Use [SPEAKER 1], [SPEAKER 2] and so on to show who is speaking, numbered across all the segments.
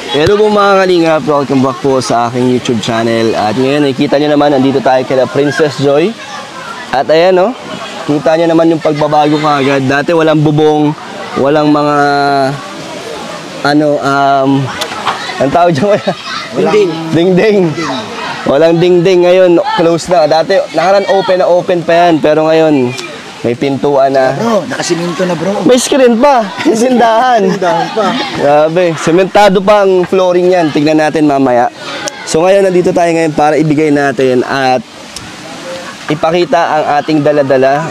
[SPEAKER 1] Hello po mga kalingap, welcome back po sa aking YouTube channel. At ngayon nakikita nyo naman, nandito tayo kay Princess Joy. At ayan o, kita nyo naman yung pagbabago kaagad. Dati walang bubong, walang mga ang tawag dyan wala? Dingding. Walang dingding, ngayon close na. Dati nakaraan open pa yan, pero ngayon may pintuan na.
[SPEAKER 2] Bro, nakasiminto na bro.
[SPEAKER 1] May screen pa. May sindahan.
[SPEAKER 2] Sindahan pa.
[SPEAKER 1] Grabe. Sementado pa ang flooring yan. Tignan natin mamaya. So ngayon, nandito tayo ngayon para ibigay natin at ipakita ang ating dala-dala.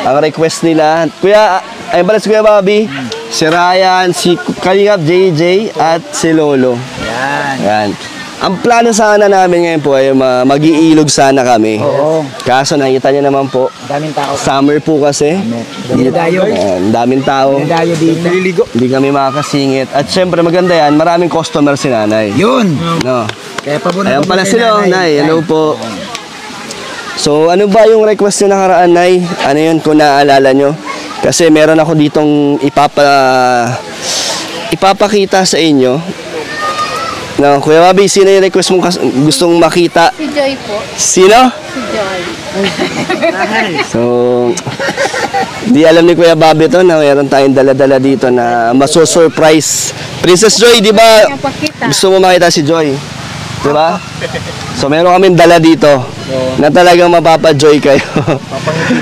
[SPEAKER 1] Ang request nila. Kuya, ayun pala si Kuya Bobby. Si Ryan, si Kalingap JJ at si Lolo. Yan. Ang plano sana namin ngayon po ay mag-iilog sana kami.
[SPEAKER 2] Oo.
[SPEAKER 1] Kaso nakita niyo naman po,
[SPEAKER 2] Daming tao.
[SPEAKER 1] summer po kasi.
[SPEAKER 2] Dinadayo.
[SPEAKER 1] Daming tao.
[SPEAKER 2] Dinadayo dito. Naliligo.
[SPEAKER 1] Hindi kami makakasingit. At syempre maganda yan, maraming customer si nanay.
[SPEAKER 2] Yun.
[SPEAKER 1] No.
[SPEAKER 2] Kaya pabuna.
[SPEAKER 1] Ayan pala sila, Nay. Hello po. So ano ba yung request nyo nakaraan, Nay? Ano yun kung naaalala nyo? Kasi meron ako ditong ipapakita sa inyo. No, Kuya Bobby, sino yung request mong gustong makita?
[SPEAKER 3] Si Joy po.
[SPEAKER 1] Sino?
[SPEAKER 3] Si Joy.
[SPEAKER 1] So, di alam ni Kuya Bobby to na meron tayong dala-dala dito na maso-surprise. Princess Joy, di ba? Gusto mo makita si Joy? Di ba? So, meron kaming dala dito na talagang mapapa-joy kayo.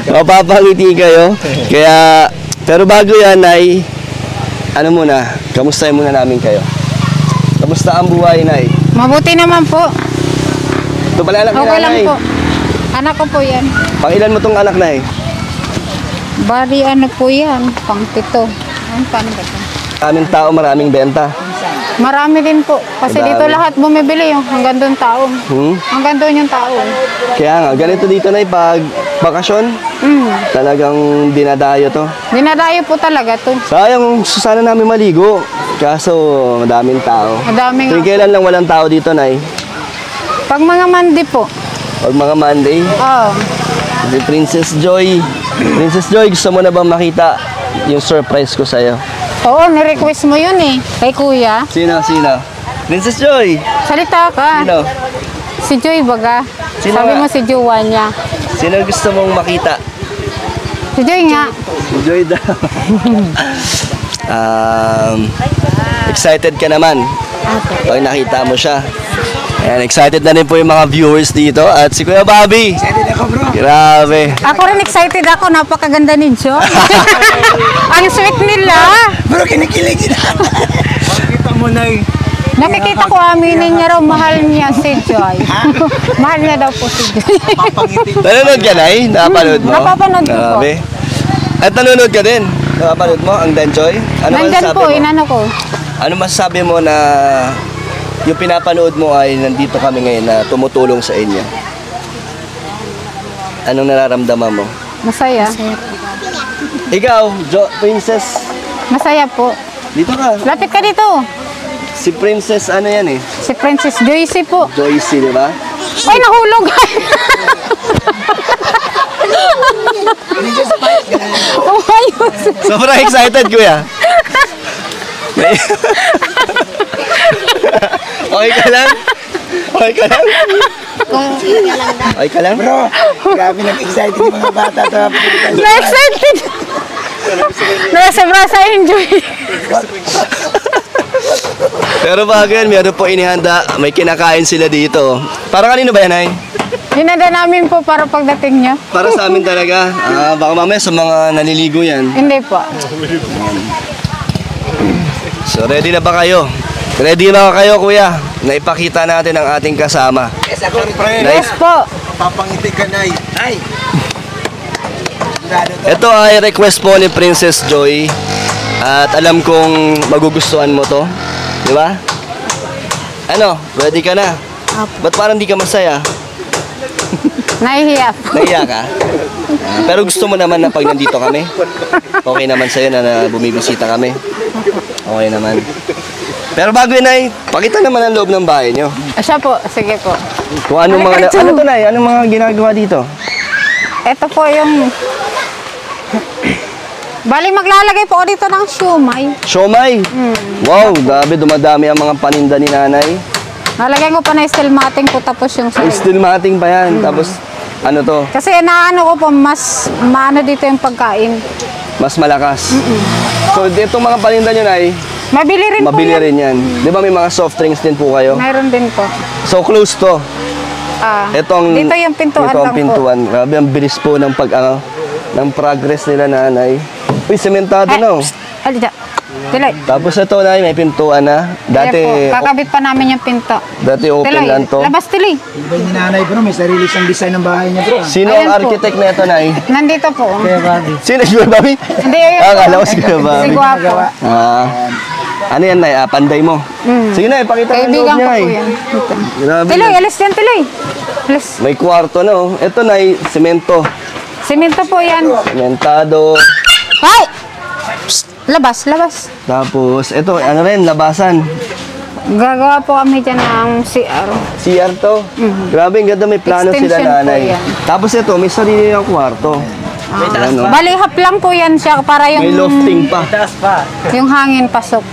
[SPEAKER 1] Mapapangiti kayo. Kaya, pero bago yan, Nay, ano muna, kamustahin muna namin kayo. Kamusta ang buhay, Nay?
[SPEAKER 3] Mabuti naman po.
[SPEAKER 1] Ito pala anak ni
[SPEAKER 3] Okay lang
[SPEAKER 1] Nanay.
[SPEAKER 3] po. Anak ko po yan.
[SPEAKER 1] Pangilan mo tong anak, Nay?
[SPEAKER 3] Bari ano po yan. Pang pito. Ano paano ba ito?
[SPEAKER 1] Maraming tao, maraming benta.
[SPEAKER 3] Marami din po. Kasi
[SPEAKER 1] Madami.
[SPEAKER 3] dito lahat bumibili yung hanggang doon tao. Hanggang doon yung tao.
[SPEAKER 1] Kaya nga, ganito dito, Nay, pag bakasyon, talagang dinadayo to.
[SPEAKER 3] Dinadayo po talaga to.
[SPEAKER 1] Sayang, sana namin maligo. Kaso, madaming tao.
[SPEAKER 3] Madami nga.
[SPEAKER 1] Tuwing kailan lang walang tao dito, Nay?
[SPEAKER 3] Pag mga mandi po.
[SPEAKER 1] Pag mga Monday.
[SPEAKER 3] Oo.
[SPEAKER 1] Si Princess Joy. Princess Joy, gusto mo na bang makita yung surprise ko sa'yo?
[SPEAKER 3] Oo, nirequest mo yun eh. Kay kuya.
[SPEAKER 1] Sino? Princess Joy!
[SPEAKER 3] Salita ka.
[SPEAKER 1] Sino?
[SPEAKER 3] Si Joy baga.
[SPEAKER 1] Sino
[SPEAKER 3] Sabi
[SPEAKER 1] nga?
[SPEAKER 3] mo si Jowa niya.
[SPEAKER 1] Sino gusto mong makita?
[SPEAKER 3] Si Joy nga.
[SPEAKER 1] Si Joy daw. Excited ka naman pag nakita mo siya. Ayan, excited na rin po yung mga viewers dito. At si Kuya Bobby.
[SPEAKER 2] Excited ako bro.
[SPEAKER 1] Grabe.
[SPEAKER 3] Ako rin excited ako. Napakaganda ni Joy. Ang sweet nila.
[SPEAKER 2] Bro, kinikilig na. Makita mo, Nay.
[SPEAKER 3] Nakikita ko aminin niya raw mahal niya si Joy. Mahal niya daw po si Joy.
[SPEAKER 1] Nanonood ka, Nay? Napapanood mo?
[SPEAKER 3] Napapanood ko po.
[SPEAKER 1] Grabe. At nanonood ka din? Napapanood mo ang Danjoy? Ano
[SPEAKER 3] Nandyan
[SPEAKER 1] masasabi
[SPEAKER 3] po,
[SPEAKER 1] mo?
[SPEAKER 3] inano ko.
[SPEAKER 1] Ano masasabi mo na yung pinapanood mo ay nandito kami ngayon na tumutulong sa inyo? Anong nararamdaman mo?
[SPEAKER 3] Masaya.
[SPEAKER 1] Ikaw, Princess,
[SPEAKER 3] Masaya po.
[SPEAKER 1] dito ka.
[SPEAKER 3] Lapit ka dito.
[SPEAKER 1] Si Princess, ano yan eh?
[SPEAKER 3] Si Princess Joycey po.
[SPEAKER 1] Joycey, di ba?
[SPEAKER 3] Ay, nahulog. Umayos.
[SPEAKER 1] Sobrang excited, kuya. Okay ka lang? Okay ka lang? Okay ka lang?
[SPEAKER 2] Bro, grabe nag-excited yung mga bata.
[SPEAKER 3] Na-excited. Sobra sa enjoy.
[SPEAKER 1] Pero bago yan, meron po inihanda. May kinakain sila dito. Para kanino ba yan, Ay?
[SPEAKER 3] Hinanda namin po para pagdating niya.
[SPEAKER 1] Para sa amin talaga. Baka mamaya sa mga naliligo yan.
[SPEAKER 3] Hindi po.
[SPEAKER 1] So, ready na ba kayo? Ready na ba kayo, kuya? Na ipakita natin ang ating kasama.
[SPEAKER 2] Yes, ako rin.
[SPEAKER 3] Yes po.
[SPEAKER 2] Papangiti ka, Nay. Nay.
[SPEAKER 1] Ito ay request po ni Princess Joy. At alam kong magugustuhan mo to. Di ba? Ano? Ready ka na? Ba't parang di ka masaya?
[SPEAKER 3] Nahihiya po.
[SPEAKER 1] Nahiya ka? Pero gusto mo naman na pag nandito kami? Okay naman sa'yo na bumibisita kami? Okay naman. Pero bago yun, Nay, pakita naman ang loob ng bahay nyo.
[SPEAKER 3] Siya po. Sige po.
[SPEAKER 1] Kung anong mga... Ano to, Nay? Anong mga ginagawa dito?
[SPEAKER 3] Ito po yung Bali, maglalagay po ako dito ng siumay.
[SPEAKER 1] Siomay. Wow, grabe, dumadami ang mga paninda ni nanay.
[SPEAKER 3] Lalagyan ko pa na stilmating po tapos yung
[SPEAKER 1] Ay,
[SPEAKER 3] sahig.
[SPEAKER 1] still mating pa yan. Tapos, ano to,
[SPEAKER 3] Kasi naano ko po, mas maano dito yung pagkain.
[SPEAKER 1] mas malakas. So, itong mga paninda nyo, nay,
[SPEAKER 3] Mabili rin
[SPEAKER 1] mabili
[SPEAKER 3] po yan.
[SPEAKER 1] rin yan. Di ba may mga soft drinks din po kayo?
[SPEAKER 3] Mayroon din po.
[SPEAKER 1] So, close to. Itong,
[SPEAKER 3] dito yung pintuan
[SPEAKER 1] ito ang
[SPEAKER 3] lang po.
[SPEAKER 1] pintuan. Grabe, ang bilis po ng ng progress nila, nanay. Uy, sementado na, oh.
[SPEAKER 3] Alida. Tilay.
[SPEAKER 1] Tapos ito, nay, may pintuan na. Dati,
[SPEAKER 3] Ayan po. Kakabit pa namin yung pinto.
[SPEAKER 1] dati open
[SPEAKER 3] Tilay.
[SPEAKER 1] lang to.
[SPEAKER 3] Labas, Tilay.
[SPEAKER 2] Iba ni nanay bro, may sarili siyang design ng bahay niya bro.
[SPEAKER 1] Sino
[SPEAKER 3] Ayan
[SPEAKER 1] ang
[SPEAKER 3] po.
[SPEAKER 1] architect na ito, nay?
[SPEAKER 3] Nandito po.
[SPEAKER 2] Kaya babi.
[SPEAKER 1] Sino, si Babi?
[SPEAKER 3] Hindi, yun po.
[SPEAKER 1] Akala ko si
[SPEAKER 3] Si
[SPEAKER 1] Babi.
[SPEAKER 3] Guapo.
[SPEAKER 1] Ano yan, nay? Panday mo. Sige na, ipakita mo yung loob
[SPEAKER 3] Kaibigan ko
[SPEAKER 1] niya,
[SPEAKER 3] po
[SPEAKER 1] eh.
[SPEAKER 3] yan. Dito.
[SPEAKER 1] Grabe.
[SPEAKER 3] Tilay, alis yan, Tilay. Alis.
[SPEAKER 1] May kwarto na, oh. Ito, nay, semento.
[SPEAKER 3] Simento po yan.
[SPEAKER 1] Sementado.
[SPEAKER 3] Hay! Psst! Labas, labas.
[SPEAKER 1] Tapos, ito, ano rin, labasan.
[SPEAKER 3] Gagawa po kami dyan ng CR.
[SPEAKER 1] CR to. Grabe, ang ganda, may plano sila,
[SPEAKER 3] Extension po
[SPEAKER 1] nanay.
[SPEAKER 3] yan.
[SPEAKER 1] Tapos ito, may sarili ng kwarto. Ano?
[SPEAKER 3] Bali, hap lang po yan siya para
[SPEAKER 1] May
[SPEAKER 3] yung,
[SPEAKER 1] lofting pa.
[SPEAKER 2] Taas pa.
[SPEAKER 3] yung hangin pasok.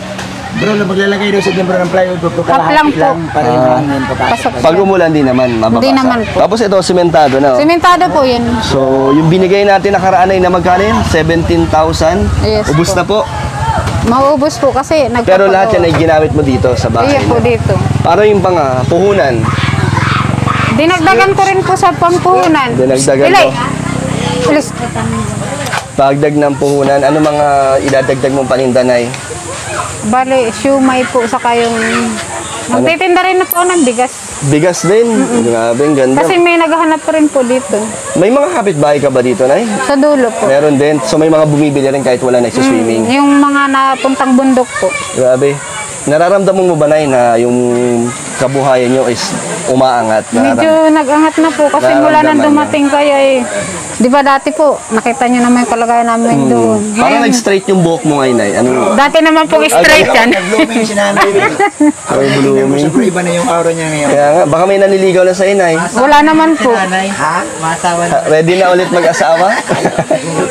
[SPEAKER 2] Bro, maglalagay daw sa bro ng plywood bro.
[SPEAKER 3] Hap lang po.
[SPEAKER 2] Para yung hangin papasok.
[SPEAKER 3] Pasok.
[SPEAKER 1] Pag umulan, di naman, mababasa.
[SPEAKER 3] Hindi naman po.
[SPEAKER 1] Tapos ito, sementado na, oh.
[SPEAKER 3] Simentado po yan.
[SPEAKER 1] So, yung binigay natin nakaraan ay na magkano yun? 17,000?
[SPEAKER 3] Yes
[SPEAKER 1] Ubus
[SPEAKER 3] po.
[SPEAKER 1] na po.
[SPEAKER 3] Mauubos po kasi nagpapagawa.
[SPEAKER 1] Pero lahat yan ay ginamit mo dito sa bahay.
[SPEAKER 3] Iya po
[SPEAKER 1] mo.
[SPEAKER 3] dito.
[SPEAKER 1] Para yung pang puhunan.
[SPEAKER 3] Dinagdagan ko rin po sa pampuhunan.
[SPEAKER 1] Dinagdagan
[SPEAKER 3] Ilay.
[SPEAKER 1] mo?
[SPEAKER 3] Alis.
[SPEAKER 1] Pagdag ng puhunan, ano mga idadagdag mong panindanay?
[SPEAKER 3] Bali, siumay po saka yung... Magtitinda rin na po ng bigas.
[SPEAKER 1] Bigas din. Grabe, ang ganda.
[SPEAKER 3] Kasi may naghahanap po rin po dito.
[SPEAKER 1] May mga kapitbahay ka ba dito, Nay?
[SPEAKER 3] Sa dulo po.
[SPEAKER 1] Meron din. So may mga bumibili rin kahit wala nagsiswimming.
[SPEAKER 3] Yung mga napuntang bundok po.
[SPEAKER 1] Grabe. Nararamdaman mo ba, Nay, na yung kabuhayan nyo is umaangat?
[SPEAKER 3] Medyo nag-angat na po kasi mula nang
[SPEAKER 1] Nararamdaman
[SPEAKER 3] dumating kayo eh. Di ba dati po, nakita nyo naman yung kalagayan namin doon.
[SPEAKER 1] Parang
[SPEAKER 3] Ngayon,
[SPEAKER 1] nag-straight yung buhok mo ngayon, Nay. Ano?
[SPEAKER 3] dati naman po straight yan.
[SPEAKER 2] Nag-blooming si nanay.
[SPEAKER 1] Ay, blooming.
[SPEAKER 2] Siguro iba na yung aura niya ngayon.
[SPEAKER 1] Kaya nga, baka may naniligaw na sa'yo, Nay.
[SPEAKER 3] Wala naman po.
[SPEAKER 2] Nanay, ha? Masawa na.
[SPEAKER 1] Ready na ulit mag-asawa?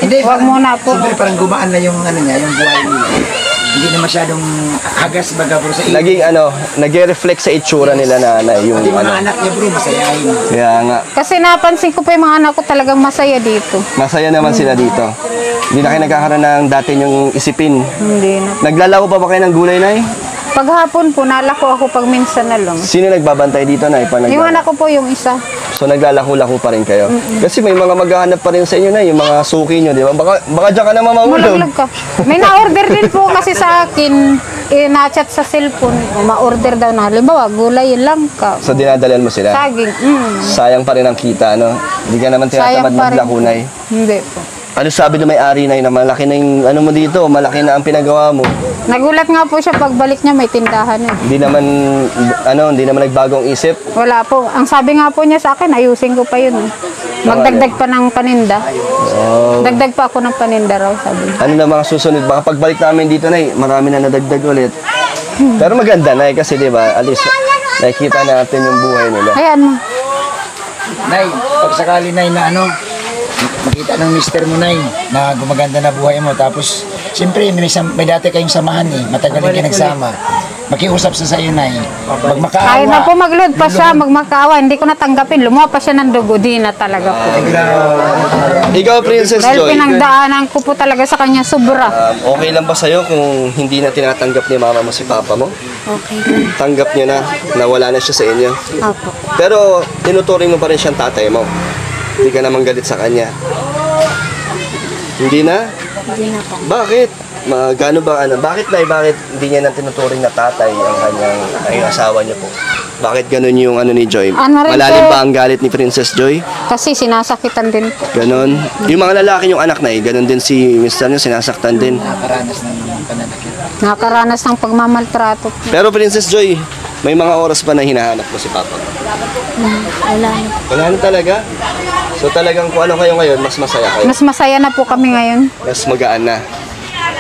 [SPEAKER 2] Hindi,
[SPEAKER 3] Huwag muna po.
[SPEAKER 2] Siyempre parang gumaan na yung ano niya, yung buhay niya. Hindi na masyadong hagas baga bro sa iyo.
[SPEAKER 1] Naging nag-reflect sa itsura nila na yung
[SPEAKER 2] Pati mga anak niya bro, masayahin.
[SPEAKER 1] Kaya nga,
[SPEAKER 3] Kasi napansin ko pa yung mga anak ko talagang masaya dito.
[SPEAKER 1] masaya naman sila dito. Hindi na kayo nagkakaroon ng dati yung isipin.
[SPEAKER 3] Hindi na.
[SPEAKER 1] Naglalako pa ba kayo ng gulay, Nay?
[SPEAKER 3] Paghapon po, nalako ako pag minsan na lang.
[SPEAKER 1] Sino nagbabantay dito, Nay?
[SPEAKER 3] Yung anak ko po yung isa.
[SPEAKER 1] So naglalako-lako pa rin kayo. Kasi may mga maghahanap pa rin sa inyo, Nay, yung mga suki nyo, di ba? Baka dyan ka na mamahulog.
[SPEAKER 3] Malaglag ka. May na-order din po kasi sa akin, na-chat sa cellphone. Ma-order daw na. Halimbawa, gulay lang ka.
[SPEAKER 1] So dinadalan mo sila.
[SPEAKER 3] Saging.
[SPEAKER 1] Sayang pa rin ang kita, no? Hindi ka naman tinatamad
[SPEAKER 3] Sayang pa rin.
[SPEAKER 1] maglako, Nay.
[SPEAKER 3] Hindi po.
[SPEAKER 1] Ano sabi ng may-ari, Nay, na malaki na yung ano mo dito, malaki na ang pinagawa mo.
[SPEAKER 3] Nagulat nga po siya pagbalik niya may tindahan eh.
[SPEAKER 1] Hindi naman nagbagong isip.
[SPEAKER 3] Wala po. Ang sabi nga po niya sa akin, ayusin ko pa yun. Magdagdag pa ng paninda.
[SPEAKER 1] Oh.
[SPEAKER 3] Dagdag pa ako ng paninda raw, sabi niya.
[SPEAKER 1] Ano na mga susunod? Baka pagbalik namin dito, Nay, marami na nadagdag ulit. Pero maganda, Nay, kasi di ba, at least nakikita natin yung buhay nila.
[SPEAKER 3] Ayan mo.
[SPEAKER 2] Nay, pag sakali Nay na ano, makita ng mister mo Nay, na gumaganda na buhay mo. Tapos, siyempre, may dati kayong samahan eh. Matagal na kayo nagsama. Makiusap sa sa'yo, Nay.
[SPEAKER 3] Kahit na
[SPEAKER 2] Magmakaawa.
[SPEAKER 3] po mag-load pa siya, magmakaawa, hindi ko natanggapin. Lumuha pa siya ng dugo, di na talaga po.
[SPEAKER 1] Ikaw, Princess
[SPEAKER 3] Dahil
[SPEAKER 1] Joy,
[SPEAKER 3] pinagdaanan ko po talaga sa kanya sobra.
[SPEAKER 1] okay lang ba sa'yo kung hindi na tinatanggap ni mama mo si papa mo?
[SPEAKER 3] Okay.
[SPEAKER 1] Tanggap niya na wala na siya sa inyo.
[SPEAKER 3] Opo.
[SPEAKER 1] Pero tinuturing mo pa rin siyang tatay mo. Hindi ka naman galit sa kanya. Hindi na?
[SPEAKER 3] Hindi na po.
[SPEAKER 1] Bakit? Bakit hindi niya na tinuturing na tatay ang asawa niya po? Bakit ganun yung ni Joy?
[SPEAKER 3] Ano rin
[SPEAKER 1] Malalim
[SPEAKER 3] po?
[SPEAKER 1] ba ang galit ni Princess Joy?
[SPEAKER 3] Kasi sinasakitan din po.
[SPEAKER 1] Ganon. Yung mga lalaki yung anak na ganon din si Mr. niya, sinasaktan din.
[SPEAKER 2] Nakaranas ng pananakit.
[SPEAKER 3] Nakakaranas ng pagmamaltrato.
[SPEAKER 1] Pero Princess Joy, may mga oras pa na hinahanap mo si Papa?
[SPEAKER 3] Wala na.
[SPEAKER 1] Wala na talaga. So talagang kung ano kayo ngayon, mas masaya kayo.
[SPEAKER 3] Mas masaya na po kami ngayon.
[SPEAKER 1] Mas magaan na.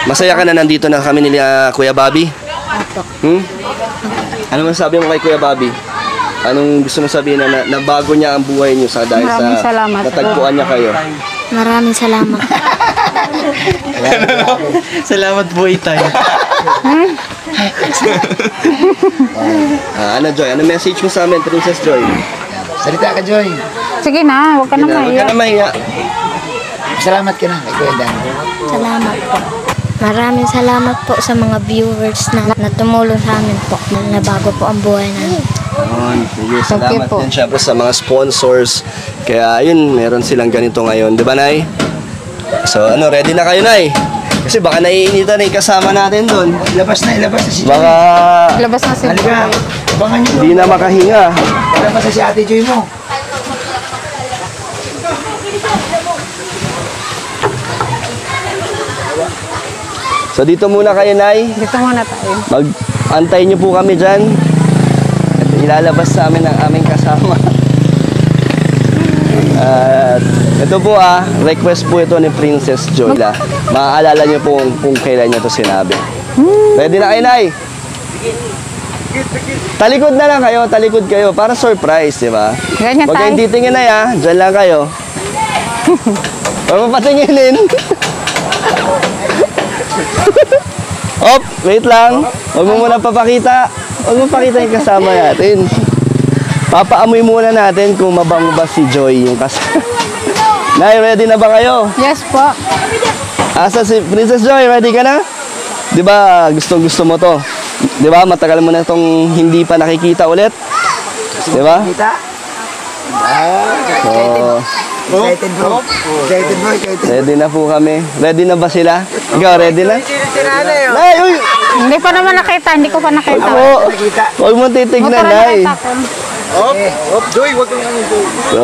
[SPEAKER 1] Masaya ka na nandito na kami ni Kuya Bobby?
[SPEAKER 3] Opo.
[SPEAKER 1] Ano masasabi mo kay Kuya Bobby? Anong gusto mo sabihin na nabago niya ang buhay niyo dahil
[SPEAKER 3] Maraming salamat po.
[SPEAKER 1] natagpuan niya kayo?
[SPEAKER 4] Maraming salamat. Salamat po, Itay.
[SPEAKER 1] Ano, Joy? Ano message mo sa amin, Princess Joy?
[SPEAKER 2] Salita ka, Joy.
[SPEAKER 3] Sige na, huwag ka na
[SPEAKER 1] Huwag ka
[SPEAKER 3] maiyak.
[SPEAKER 1] na mahiya.
[SPEAKER 2] Salamat ka na kay Kuya Dan.
[SPEAKER 5] Salamat po. Maraming salamat po sa mga viewers na tumulong sa amin po. Na bago po ang buhay namin.
[SPEAKER 1] Yun, sige,
[SPEAKER 3] Okay
[SPEAKER 1] salamat
[SPEAKER 3] po.
[SPEAKER 1] din syempre sa mga sponsors. Kaya ayun, meron silang ganito ngayon. Di ba, Nay? So, ano, ready na kayo, Nay? Kasi baka naiinitan na yung kasama natin doon.
[SPEAKER 2] Ilabas na si Joy.
[SPEAKER 1] Baka
[SPEAKER 3] Labas na si
[SPEAKER 2] Halika. Abangan nyo.
[SPEAKER 1] hindi na makahinga.
[SPEAKER 2] Ilabas na si Ate Joy mo.
[SPEAKER 1] So, dito muna kayo, Nay.
[SPEAKER 3] Dito muna tayo.
[SPEAKER 1] Mag-antay niyo po kami dyan. At ilalabas sa amin ang aming kasama. At ito po request po ito ni Princess Joy. Maaalala niyo po kung kailan niya ito sinabi. Ready na kayo, Nay? Talikod na lang kayo, talikod kayo. Para surprise, di ba?
[SPEAKER 3] Ganyan
[SPEAKER 1] Huwag
[SPEAKER 3] tayo.
[SPEAKER 1] kayong titingin, Nay, ha? Diyan lang kayo. Huwag mo patinginin. Op, wait lang. Huwag mo muna papakita. Huwag mo pakita yung kasama natin. Papaamoy muna natin kung mabango ba si Joy yung kasama. Nay, ready na ba kayo?
[SPEAKER 3] Yes po.
[SPEAKER 1] Asa si Princess Joy, ready ka na? Di ba gusto mo to? Di ba matagal mo na itong hindi pa nakikita ulit? Di ba?
[SPEAKER 2] Kita.
[SPEAKER 1] So,
[SPEAKER 2] Excited bro. Excited bro. Excited.
[SPEAKER 1] ready na po kami. Ready na ba sila? Ikaw, ready na? Nay, uy!
[SPEAKER 3] Hindi pa naman nakita, hindi ko pa nakita.
[SPEAKER 1] Ako, huwag mo
[SPEAKER 3] Huwag
[SPEAKER 1] titignan,
[SPEAKER 3] pa
[SPEAKER 1] Nay.
[SPEAKER 3] nakita ko.
[SPEAKER 2] Joy, wag kang
[SPEAKER 1] So,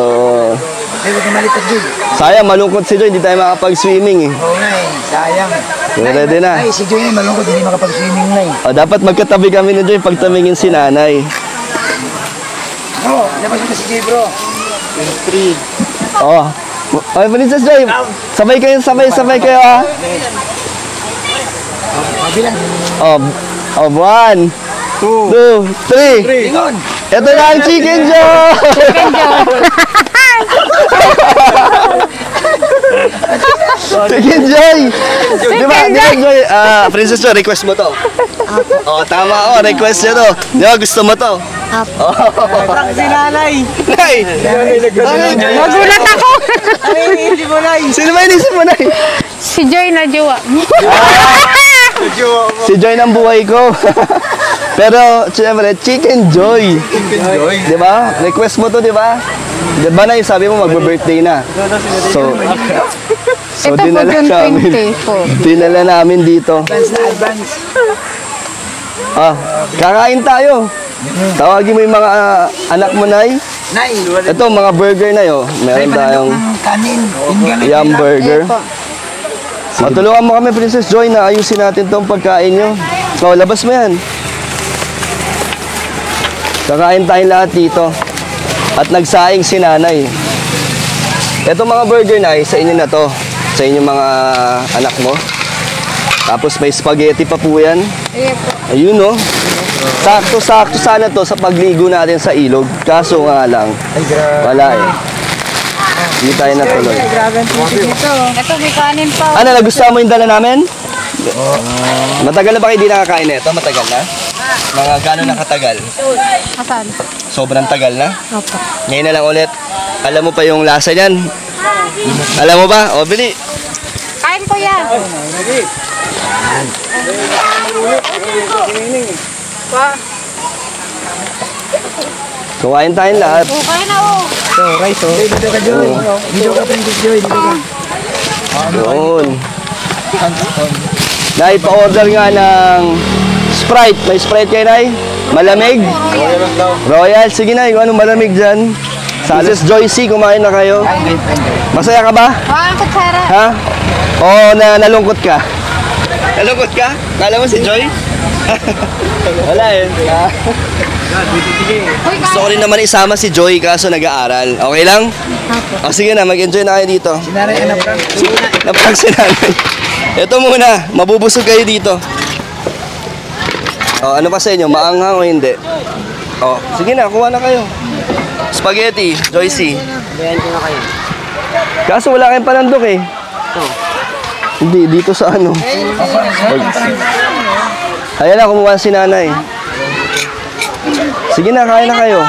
[SPEAKER 2] Ay, wag kang malitag, Joy.
[SPEAKER 1] sayang, malungkot si Joy, hindi tayo makapag-swimming eh.
[SPEAKER 2] Oo nga eh. Sayang.
[SPEAKER 1] So, ready na?
[SPEAKER 2] Ay, si Joy na malungkot. Hindi makapag-swimming na eh.
[SPEAKER 1] O, dapat magkatabi kami ni Joy pag tumingin si nanay.
[SPEAKER 2] Oo, labas mo na si Joy bro.
[SPEAKER 1] Oh. Oy, Princess Joy, sabay kayo ha.
[SPEAKER 2] Mabilang.
[SPEAKER 1] Oh, 1, 2, 3.
[SPEAKER 2] Lingon.
[SPEAKER 1] Ito na ang Chicken Joy!
[SPEAKER 3] Chicken Joy.
[SPEAKER 1] Chicken Joy! Di ba, Joy? Princess Joy, request mo to. Oh, tama request niya to. Di ba, gusto mo to?
[SPEAKER 5] Apo.
[SPEAKER 4] Si nanay.
[SPEAKER 1] Nay!
[SPEAKER 3] Nagulat ako.
[SPEAKER 1] Sino ba inisip mo, Nay?
[SPEAKER 3] Si Joy na jowa.
[SPEAKER 1] Si Joy ng buhay ko. Pero, siyempre, Chicken Joy. Di ba? Request mo to, di ba? Di ba na sabi mo magbe-birthday na? So,
[SPEAKER 3] Ito po
[SPEAKER 1] dinala
[SPEAKER 3] June
[SPEAKER 1] namin.
[SPEAKER 3] 20 po.
[SPEAKER 1] Dinala namin dito.
[SPEAKER 2] Advance na advance.
[SPEAKER 1] Kakain tayo. Tawagin mo yung mga anak mo, Nay.
[SPEAKER 2] Nay.
[SPEAKER 1] Ito, mga burger na yun. Meron tayong
[SPEAKER 2] Kanin.
[SPEAKER 1] yum burger.
[SPEAKER 3] Ayan po.
[SPEAKER 1] Matulungan mo kami, Princess Joy, na ayusin natin tong pagkain nyo. So, labas mo yan. Kakain tayong lahat dito. At nagsaing si nanay. Ito mga burger na sa inyo na to. Sa inyong mga anak mo. Tapos may spaghetti pa po yan.
[SPEAKER 3] Ayan po.
[SPEAKER 1] Ayun no. Sakto-sakto sana to sa pagligo natin sa ilog. Kaso nga lang,
[SPEAKER 2] Ay, grabe.
[SPEAKER 1] wala eh. Hindi tayo natuloy.
[SPEAKER 3] Ito may kanin pa.
[SPEAKER 1] Ano, nagustuhan mo yung dala namin? Matagal na ba kayo di nakakain nito? Matagal na? Mga gano'n na katagal?
[SPEAKER 3] Asan?
[SPEAKER 1] Sobrang tagal na?
[SPEAKER 3] Opo.
[SPEAKER 1] Ngayon na lang ulit. Alam mo pa yung lasa niyan? Alam mo ba? O, bili.
[SPEAKER 3] Kain po yan.
[SPEAKER 1] Kumain tayong lahat.
[SPEAKER 3] Kain na oh.
[SPEAKER 2] Dito ka, Joy. Dito ka, Princess Joy. Dito ka.
[SPEAKER 1] Yun. Nay, pa-order nga ng Sprite. May Sprite kayo, Nay? Malamig? Royal. Sige na, yung anong malamig dyan. Princess Joycey, kumain na kayo. Masaya ka ba?
[SPEAKER 3] Ang kutsara.
[SPEAKER 1] Ha? Oo, nalungkot ka. Nalungkot ka? Kala mo si Joy? Wala eh.
[SPEAKER 3] Uy,
[SPEAKER 1] Gusto ko rin naman isama si Joy kaso nag-aaral. Okay lang?
[SPEAKER 5] Apo.
[SPEAKER 1] O sige na, mag-enjoy na kayo dito.
[SPEAKER 2] Sinanay, anak ka.
[SPEAKER 1] Napag sinanay. Ito muna, mabubusog kayo dito. O, ano pa sa inyo? Maanghang o hindi? O, sige na, kuha na kayo. Spaghetti, Joycey. Kaso wala kayong panandok eh. Hindi, dito sa ano. Ayan na, kumuha si nanay. Sige na, kain na kayo.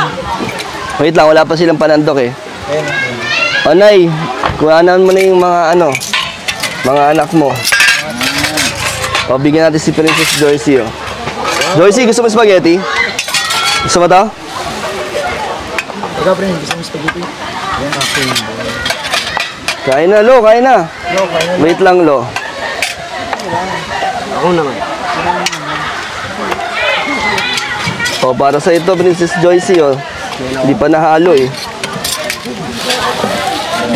[SPEAKER 1] Wait lang, wala pa silang panandok eh. O nay, kuhanan mo na yung mga ano, mga anak mo. O, bigyan natin si Princess Joycey oh. Joycey, gusto mo spaghetti? Gusto mo to?
[SPEAKER 2] Ikaw, pre, gusto mo spaghetti?
[SPEAKER 1] Kain na, Lo, kain na. Wait lang, Lo.
[SPEAKER 4] Ako naman.
[SPEAKER 1] O, para sa ito, Princess Joycey, oh. Hindi pa nahalo, eh.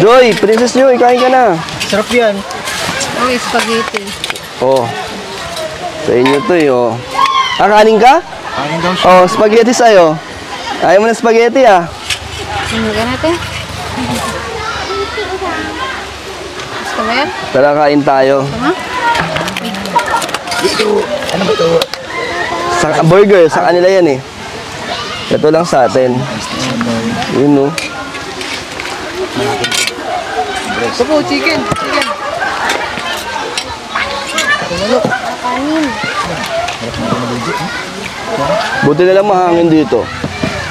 [SPEAKER 1] Joy, Princess Joy, kain ka na.
[SPEAKER 4] Sarap yan.
[SPEAKER 3] Oh, spaghetti.
[SPEAKER 1] Oh. Sa inyo to, eh, oh. Kanin ka?
[SPEAKER 2] Kanin daw siya.
[SPEAKER 1] Oh, spaghetti sa'yo. Ayaw mo ng spaghetti, ah.
[SPEAKER 3] Ano ka natin? Gusto mo yan?
[SPEAKER 1] Tara, kain tayo.
[SPEAKER 2] Dito, ano ba ito?
[SPEAKER 1] Sa burger, sa kanila yan, eh. Ito lang sa atin. Yun, oh.
[SPEAKER 4] Ito po, chicken.
[SPEAKER 1] Buti na lang mahangin dito.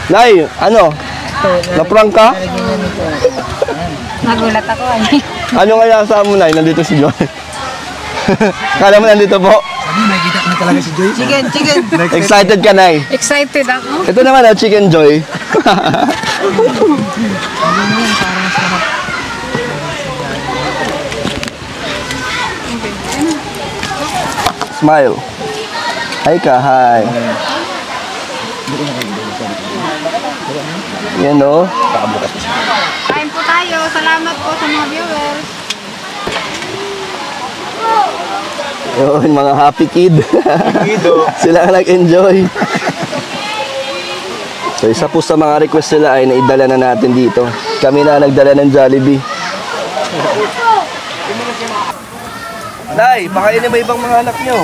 [SPEAKER 1] Nay, ano? Na-prank ka?
[SPEAKER 3] Nagulat ako ay.
[SPEAKER 1] Ano nga nasa mo, Nay? Nandito si Joy. Kala mo nandito po?
[SPEAKER 2] Sabi, nakikita ko na talaga si Joy.
[SPEAKER 4] Chicken.
[SPEAKER 1] Excited ka, Nay?
[SPEAKER 3] Excited ako.
[SPEAKER 1] Ito naman, Chicken Joy. Smile. Hi ka, hi. Yan o.
[SPEAKER 3] Kain po tayo. Salamat po sa mga viewers.
[SPEAKER 1] Yun, mga happy kid. Sila ang nag-enjoy. So, isa po sa mga request nila ay naidala na natin dito. Kami na nagdala ng Jollibee. Nay, pakainin mo ibang mga anak nyo.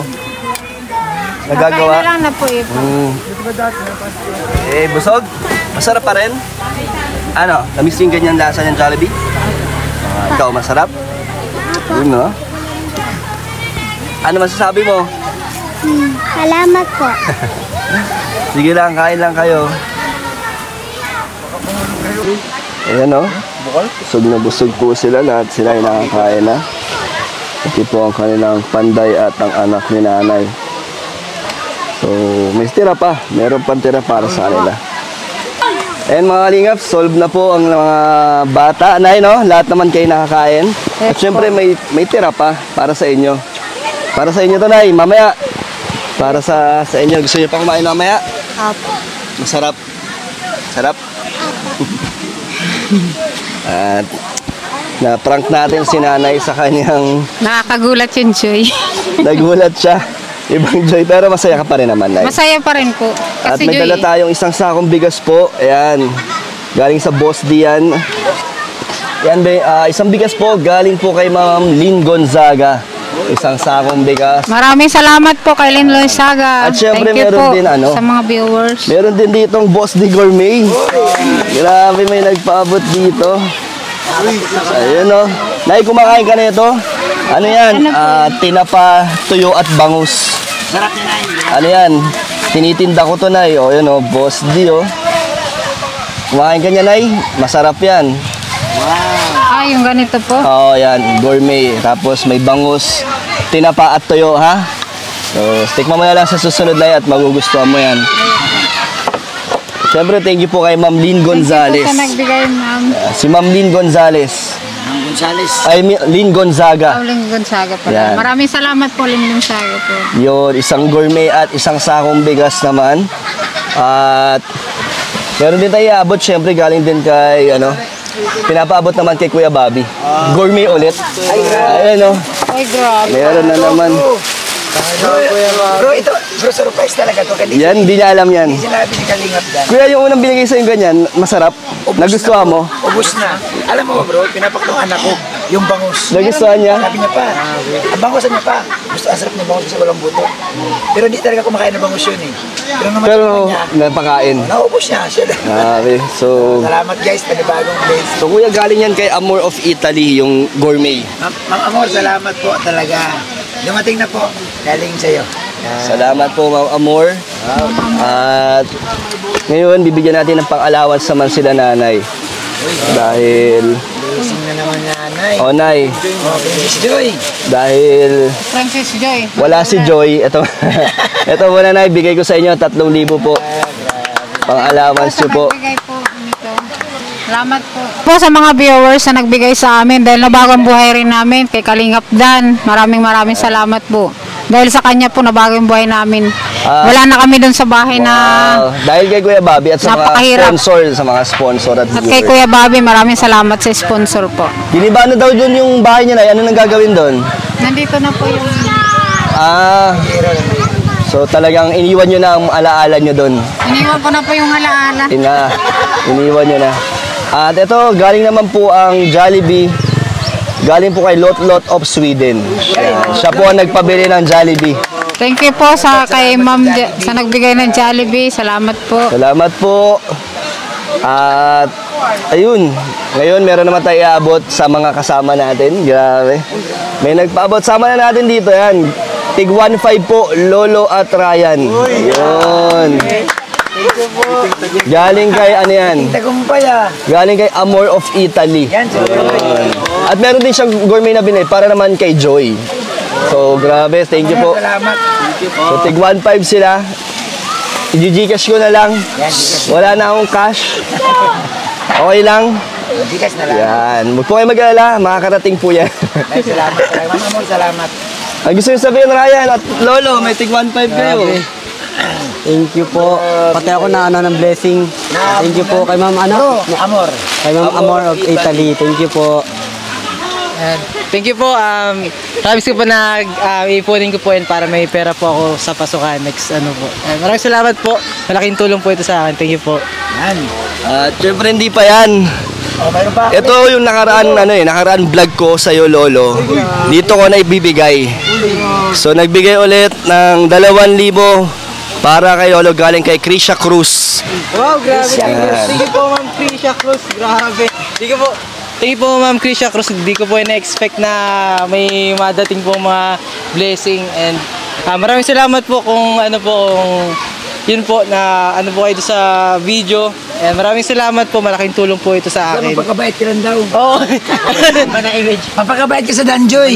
[SPEAKER 1] Nagagawa?
[SPEAKER 3] Kakain na lang na po ito.
[SPEAKER 1] Eh, busog? Masarap pa rin? Ano, namiss yung ganyan lasa ng Jollibee? Ikaw, masarap? Yun, no? Ano masasabi mo?
[SPEAKER 5] Salamat po.
[SPEAKER 1] Sige lang, kain lang kayo. Ayan, no? Busog po sila. Lahat sila ay nakakain na. Ito po ang kanilang panday at ang anak ni nanay. So, may tira pa. Meron pang tira para sa kanila. Ayan mga kalingap, solve na po ang mga bata. Nay, no? Lahat naman kayo nakakain. At syempre, may tira pa para sa inyo. Para sa inyo to, Nay. Mamaya. Para sa inyo. Gusto niyo pa kumain mamaya?
[SPEAKER 5] Opo.
[SPEAKER 1] Masarap. Sarap. At na-prank natin si nanay sa kanyang
[SPEAKER 3] Nakakagulat yun, Joy.
[SPEAKER 1] nagulat siya. Ibang Joy, pero masaya ka pa rin naman, Nay.
[SPEAKER 3] Masaya pa rin po.
[SPEAKER 1] At
[SPEAKER 3] Kasi
[SPEAKER 1] may dala
[SPEAKER 3] Joy,
[SPEAKER 1] tayong isang sakong bigas po. Ayan. Galing sa Boss Dian. Yan, isang bigas po. Galing po kay Ma'am Lynn Gonzaga. Isang sakong bigas.
[SPEAKER 3] maraming salamat po kay Lynn Loisaga.
[SPEAKER 1] At syempre,
[SPEAKER 3] Thank you
[SPEAKER 1] meron
[SPEAKER 3] po
[SPEAKER 1] din, ano,
[SPEAKER 3] sa mga viewers.
[SPEAKER 1] Meron din ditong Boss Di Gourmet. Grabe, may nagpaabot dito. Ayun, o. Nay, kumakain ka na ito? Ano yan? Tinapa, tuyo at bangus.
[SPEAKER 2] Sarap niya na yun.
[SPEAKER 1] Ano yan? Tinitinda ko to, Nay. O, yun, o. Boss Di, o. Kumakain ka niya, Nay? Masarap yan.
[SPEAKER 3] Yung ganito po.
[SPEAKER 1] Oo, yan. Gourmet. Tapos may bangus, tinapa at tuyo, ha? So, tikman mo na lang sa susunod, Nay, at magugustuhan mo yan. Siyempre, thank you po kay Ma'am Lynn Gonzales.
[SPEAKER 3] Sa nagbigay, ma'am.
[SPEAKER 1] Si Ma'am Lynn Gonzales.
[SPEAKER 2] Ang Gonzales.
[SPEAKER 1] Ay, Lynn Gonzaga.
[SPEAKER 3] Pauling Gonzaga po.
[SPEAKER 1] Yan.
[SPEAKER 3] Maraming salamat po, Lynn Gonzaga po.
[SPEAKER 1] Yun, isang gourmet at isang sakong bigas naman. At meron din tayo iabot, syempre, galing din kay, ano, pinapaabot naman kay Kuya Bobby. Gourmet ulit. Ayun, o.
[SPEAKER 3] Ay, grabe.
[SPEAKER 1] Meron na naman.
[SPEAKER 2] Bro, ito, bro, surprise talaga to. Kasi
[SPEAKER 1] Yan, hindi niya alam yan.
[SPEAKER 2] sinabi ni Kalingap yan.
[SPEAKER 1] Kuya, yung unang binigay sa'yo ganyan, masarap? Nagustuhan mo?
[SPEAKER 2] Ubus na. Alam mo ba, bro, pinapakuluan ako. yung bangus.
[SPEAKER 1] Nagustuhan niya?
[SPEAKER 2] Sabi niya pa, ang bangus niya pa. Gusto, ang sarap ng bangus kasi walang buto. Pero hindi talaga kumakain ng bangus yun eh. Pero naman
[SPEAKER 1] Pero
[SPEAKER 2] niya,
[SPEAKER 1] napakain.
[SPEAKER 2] naubos niya. Siya lang.
[SPEAKER 1] Grabe. So,
[SPEAKER 2] Salamat guys, panibagong place.
[SPEAKER 1] so kuya, galing yan kay Amor of Italy, yung gourmet.
[SPEAKER 2] Ma'am Amor, salamat po talaga. Dumating na po. Galing sa'yo.
[SPEAKER 1] Salamat po, Ma'am Amor. At ngayon, bibigyan natin ng pang-allowance naman sila nanay. Dahil,
[SPEAKER 2] Blessing na naman nanay.
[SPEAKER 1] oh nay,
[SPEAKER 2] Okay, Miss Joy.
[SPEAKER 1] dahil
[SPEAKER 3] Francis Joy.
[SPEAKER 1] wala si Joy, ito, ito muna nay, bigay ko sa inyo, 3,000 po. Pang-allowance nyo po.
[SPEAKER 3] Nagbigay po nito. Salamat po sa mga viewers na nagbigay sa amin dahil nabagong buhay rin namin kay Kalingap Dan. Maraming salamat po. Dahil sa kanya po nabagong buhay namin. Wala na kami doon sa bahay na
[SPEAKER 1] Dahil kay Kuya Bobby at sa mga
[SPEAKER 3] Napakahirap.
[SPEAKER 1] sponsor, at
[SPEAKER 3] at kay
[SPEAKER 1] viewers.
[SPEAKER 3] Kuya Bobby maraming salamat sa sponsor po.
[SPEAKER 1] Giniba na daw doon yung bahay niya, nay. Ano nang gagawin doon?
[SPEAKER 3] Nandito na po yung
[SPEAKER 1] So talagang iniwan nyo na ang alaala nyo doon.
[SPEAKER 3] iniwan ko na po yung alaala.
[SPEAKER 1] Iniwan nyo na. At ito, galing naman po ang Jollibee. Galing po kay Lot Lot of Sweden. Yan. Siya po ang nagpabili ng Jollibee.
[SPEAKER 3] Thank you po sa kay Ma'am sa nagbigay ng Jollibee. Salamat po.
[SPEAKER 1] Salamat po. At ayun, ngayon meron naman tayo iabot sa mga kasama natin. Grabe. May nagpaabot. Sama na natin dito yan. Tig 1.5 po, Lolo at Ryan. Yun. Galing kay ano yan?
[SPEAKER 2] Tagumpay ah.
[SPEAKER 1] Galing kay Amor of Italy.
[SPEAKER 2] Yan, so,
[SPEAKER 1] At meron din siyang gourmet na binili para naman kay Joy. So, grabe. Thank you po.
[SPEAKER 2] salamat.
[SPEAKER 1] So, tig 1.5 sila. I-Gcash ko na lang. Wala na akong cash. Okay lang?
[SPEAKER 2] Bigas na lang.
[SPEAKER 1] Yan. Huwag po kayo mag-alala. Makakarating po yan.
[SPEAKER 2] Ay, salamat talaga. Ma'am Amor, salamat.
[SPEAKER 1] Ang gusto nyo sabihin, Ryan at Lolo, may tig 1.5 kayo.
[SPEAKER 4] Thank you po. Pati ako na ng blessing. Thank you po kay Ma'am
[SPEAKER 2] Amor.
[SPEAKER 4] Kay Ma'am Amor of Italy. Thank you po.
[SPEAKER 6] Thank you po. Promise ko po na iipunin ko po yan para may pera po ako sa pasukan next po. Maraming salamat po. Malaking tulong po ito sa akin. Thank you po.
[SPEAKER 2] Yan.
[SPEAKER 1] At syempre hindi pa yan.
[SPEAKER 2] O, mayroon pa.
[SPEAKER 1] Ito yung nakaraan vlog ko sa iyo, Lolo. Dito ko na ibibigay. So nagbigay ulit ng 2,000 para kay Lolo galing kay Krisha Cruz.
[SPEAKER 6] Wow, grabe. Thank you po, Ma'am Krisha Cruz. Grabe. Thank you po, Ma'am Krisha Cruz. Hindi ko po na-expect na may madating po mga blessing. And maraming salamat po kung yun po na po kayo sa video. And maraming salamat po. Malaking tulong po ito sa akin.
[SPEAKER 2] Mapagkabait ka lang daw.
[SPEAKER 6] Oo.
[SPEAKER 2] Mana-image. Mapagkabait ka sa Danjoy.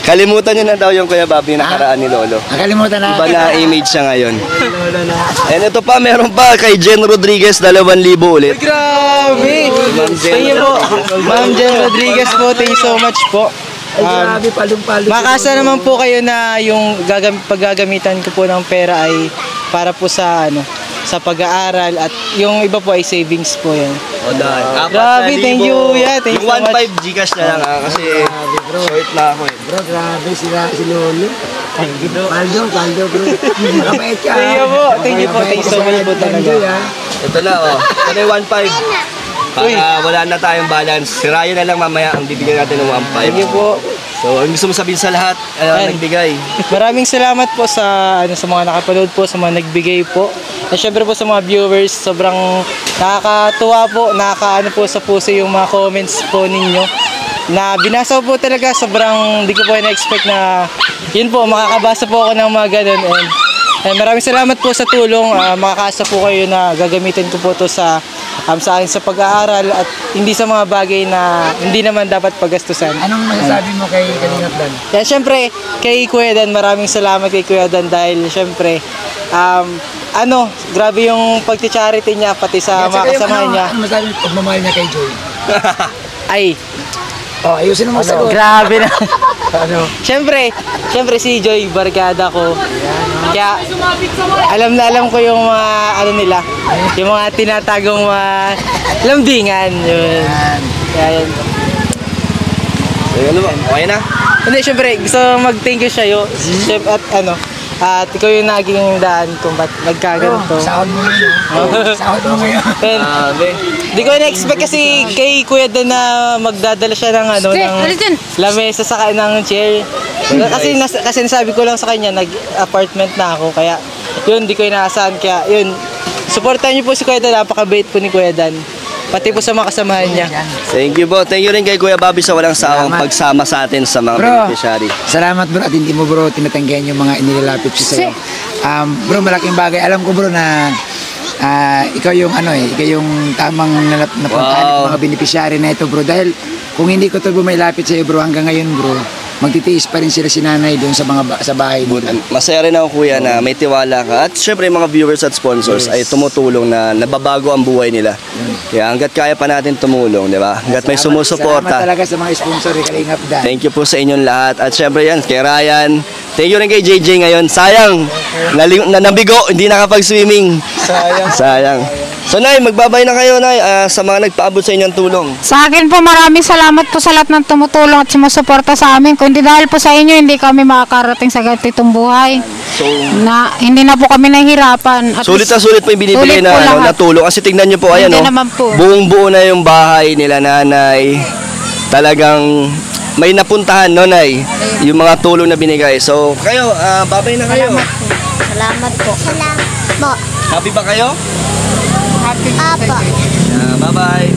[SPEAKER 1] Kalimutan nyo na daw yung Kuya Bobby na nakaraan ni Lolo.
[SPEAKER 2] Nakalimutan na.
[SPEAKER 1] Iba na image siya ngayon. And ito pa, meron pa kay Jen Rodriguez, 2,000 ulit.
[SPEAKER 6] Grabe! Thank you po. Ma'am Jen Rodriguez po. Thank you so much po.
[SPEAKER 2] Ay, grabe, palong-palong.
[SPEAKER 6] Makasa naman po kayo na yung paggagamitan ko po ng pera ay para po sa sa pag-aaral at yung iba po ay savings po yan.
[SPEAKER 1] O dahil.
[SPEAKER 6] Grabe, thank you. Yeah, thank you so
[SPEAKER 1] Yung
[SPEAKER 6] much.
[SPEAKER 1] 1.5 Gcash na lang kasi short na ako eh.
[SPEAKER 2] Bro, grabe si Lolo. Paldo, bro. Mapagkabait ka.
[SPEAKER 6] Thank you po. Thank you po. Thank you so much po talaga.
[SPEAKER 2] Danjoy, ah.
[SPEAKER 1] Ito na oh. Ito na yung 1.5. Para wala na tayong balance. Si Ryan na lang mamaya ang bibigyan natin ng 1.5.
[SPEAKER 6] Thank you po.
[SPEAKER 1] So, ang gusto mo sabihin sa lahat, nagbigay.
[SPEAKER 6] Maraming salamat po sa sa mga nakapanood po, sa mga nagbigay po. At syempre po sa mga viewers, sobrang nakakatuwa po, po sa puso yung mga comments po ninyo. Na binasa ko po talaga, sobrang di ko po na-expect na yun po, makakabasa po ako ng mga ganun. And maraming salamat po sa tulong. Makakasa po kayo na gagamitin ko po to sa akin sa pag-aaral at hindi sa mga bagay na hindi naman dapat paggastusan.
[SPEAKER 2] Anong masasabi mo kay Kalingap Dan?
[SPEAKER 6] Yan, syempre, kay Kuya Dan, maraming salamat kay Kuya Dan dahil syempre, grabe yung pagti-charity niya pati sa mga kasama niya.
[SPEAKER 2] Ano masasabi mo pagmamahal niya kay Joy?
[SPEAKER 6] Ay,
[SPEAKER 2] Ayusin mo sagot.
[SPEAKER 6] grabe na. Syempre si Joy, barkada ko. Kaya, alam na alam ko yung mga, nila, yung mga tinatagong mga lambingan. Yun. Kaya yun.
[SPEAKER 1] So, ano ba? Okay na?
[SPEAKER 6] Hindi, syempre, gusto mag-thank you sa'yo. At At ikaw yung naging daan kung ba't nagkaganto.
[SPEAKER 2] Sahod mo ngayon. Sahod mo ngayon.
[SPEAKER 6] And, di ko na-expect kasi kay Kuya Dan na magdadala siya ng ano, ng lamesa sa ng chair. Kasi nasabi ko lang sa kanya, nag-apartment na ako. Kaya, yun, di ko inaasahan. Kaya, yun, supportan niyo po si Kuya Dan. Napaka-bait po ni Kuya Dan. Pati po sa mga kasamahan niya.
[SPEAKER 1] Thank you po. Thank you rin kay Kuya Bobby sa walang sawang pagsama sa atin sa mga
[SPEAKER 2] Bro,
[SPEAKER 1] beneficiary.
[SPEAKER 2] salamat bro at hindi mo bro tinatanggihan yung mga inilalapit ko sa'yo. Bro, malaking bagay. Alam ko bro na ikaw yung ikaw yung tamang napuntahan ng mga beneficiary na ito bro. Dahil kung hindi ko ito bumailapit sa'yo bro hanggang ngayon bro, magtitiis pa rin sila si nanay doon sa bahay nila.
[SPEAKER 1] Masaya rin ako kuya na may tiwala ka at syempre mga viewers at sponsors ay tumutulong na nababago ang buhay nila. Kaya hanggat kaya pa natin tumulong, di ba? Hanggat may
[SPEAKER 2] Salamat
[SPEAKER 1] sumusuporta.
[SPEAKER 2] talaga sa mga sponsor ni Kalingap Dan.
[SPEAKER 1] Thank you po sa inyong lahat. At syempre yan, kay Ryan. Thank you rin kay JJ ngayon. Sayang, nabigo, hindi nakapag-swimming. Sayang. So Nay, magbabay na kayo Nay sa mga nagpaabot sa inyong tulong.
[SPEAKER 3] Sa akin po, maraming salamat po sa lahat ng tumutulong at sumusuporta sa amin. Kung hindi dahil po sa inyo, hindi kami makakarating sa ganitong buhay.
[SPEAKER 1] So,
[SPEAKER 3] Na hindi na po kami nahihirapan. At
[SPEAKER 1] sulit na sulit po yung binibigay
[SPEAKER 3] Sulit po
[SPEAKER 1] na,
[SPEAKER 3] lahat.
[SPEAKER 1] na tulong. Kasi tignan nyo po, ayan
[SPEAKER 3] Hindi
[SPEAKER 1] oh,
[SPEAKER 3] naman po.
[SPEAKER 1] buong-buo na yung bahay nila nanay. Talagang may napuntahan no Nay, yung mga tulong na binigay. So kayo, babay na kayo.
[SPEAKER 5] Salamat po. Salamat po.
[SPEAKER 1] Happy ba kayo?
[SPEAKER 3] Happy
[SPEAKER 5] Apo.
[SPEAKER 1] Bye-bye.